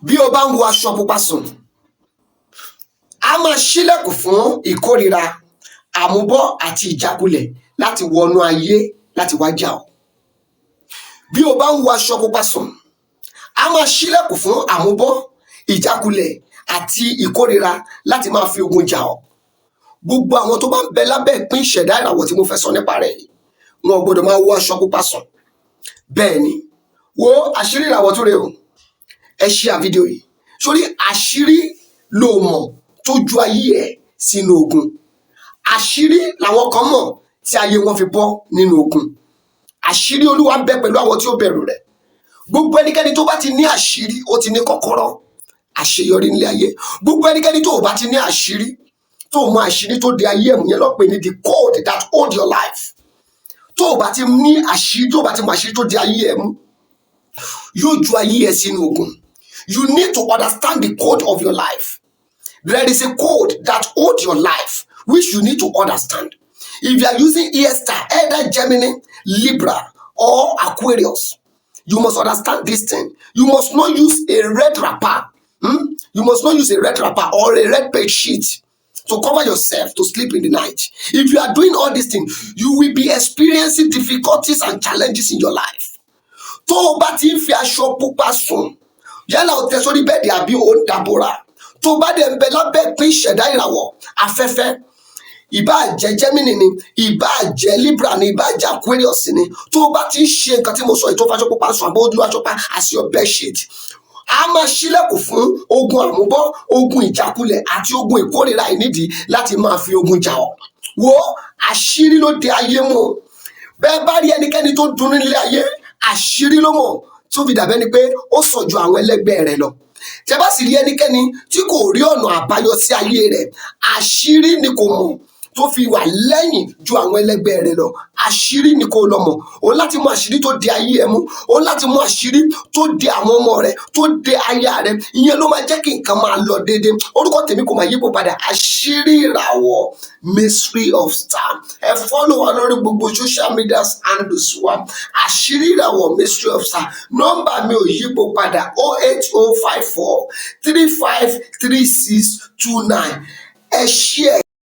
bí o bá ń wọ aṣọ pupa sùn, a máa ṣílẹ̀kùn fún ìkórìíra, àmúbọ́ àti ìjákulẹ̀ láti wọnú ayé láti wá jà ọ́. Bí o bá ń wọ aṣọ pupa sùn, a máa ṣílẹ̀kùn fún àmúbọ́, ìjákulẹ̀ àti ìkórìíra láti máa fi ogun jà ọ́. Gbogbo àwọn tó bá ń bẹ lábẹ́ ìpín ìṣẹ̀dá ìràwọ̀ tí mo fẹ́ sọ nípa rẹ̀ yìí, wọn ò gbọdọ̀ máa wọ aṣọ pupa sùn. Bẹ́ẹ̀ ni, wo àṣírí ìràwọ̀ tó rè o. Ẹ share fídíò yìí. Sórí àṣírí ló mọ̀ tó ju ayé ẹ̀ sínú ogun. Àṣírí làwọn kan mọ̀ tí ayé wọn fi bọ́ nínú ogun. Àṣírí Olúwa ń bẹ pẹ̀lú àwọn tí ó bẹ̀rù rẹ̀. Gbogbo ẹnikẹ́ni tó bá ti ní àṣírí, ó ti ní kọ́kọ́rọ́ àṣeyọrí nílé ayé. Gbogbo ẹnikẹ́ni tó bá ti ní àṣírí, tó mọ àṣírí tó di ayé ẹ̀mú yẹn ló pè ní the code that hold your life. Tó bá ti ní àṣírí, tó bá ti mọ àṣírí tó di ayé ẹ̀mú, yóò ju ayé ẹ̀ sínú ogun. You need to understand the code of your life. There is a code that holds your life, which you need to understand. If you are using ES star, either Gemini, Libra, or Aquarius, you must understand this thing. You must not use a red wrapper. You must not use a red wrapper or a red bed sheet to cover yourself to sleep in the night. If you are doing all these things, you will be experiencing difficulties and challenges in your life. Tó o bá ti ń fi aṣọ pupa sùn, yálà o tẹ́ sórí bẹ́ẹ̀dì àbí o ń dàbòrà, tó o bá dẹ̀ ń bẹ lábẹ́ ìpín ìṣẹ̀dá ìràwọ̀ afẹ́fẹ́, ìbá jẹ́ Gemini ni, ìbá jẹ́ Libra ni, ìbá jẹ́ Aquarius ni, tó o bá ti ń ṣe nǹkan tí mo sọ yìí, tó faṣọ pupa sùn àbí ojú aṣọ pupa as your bed sheet, a máa ṣílẹ̀kùn fún ogun àmúbọ́, ogun ìjákulẹ̀ àti ogun ìkórìíra ìnídìí láti máa fi ogun jà ọ́. Wo àṣírí ló dé ayé mú. Bẹ́ẹ̀ bá rí ẹnikẹ́ni tó dùnnú nílé ayé, àṣírí ló mọ̀ tó fi dàbẹ́ ni pé ó sàn ju àwọn ẹlẹ́gbẹ́ rẹ̀ lọ. Tẹ́ bá sì rí ẹnikẹ́ni tí kò rí ọ̀nà àbáyọ sí ayé rẹ̀, àṣírí ni kò mọ̀ tó fi wà lẹ́yìn ju àwọn ẹlẹ́gbẹ́ rẹ̀ lọ. Àṣírí ni kò lọ mọ̀. O láti mọ àṣírí tó di ayé ẹ mú. O láti mọ àṣírí tó di àwọn ọmọ rẹ̀, tó di aya rẹ̀. Ìyẹn ló máa jẹ́ kí nǹkan máa lọ déédéé. Orúkọ tèmi kò máa yípo padà. Àṣírí ìràwọ̀, mystery of star. Ẹ follow wa lórí gbogbo social media handles wa. Àṣírí ìràwọ̀, mystery of star. Nọ́mbà mi ò yípo padà 08054 353629. Ẹ share.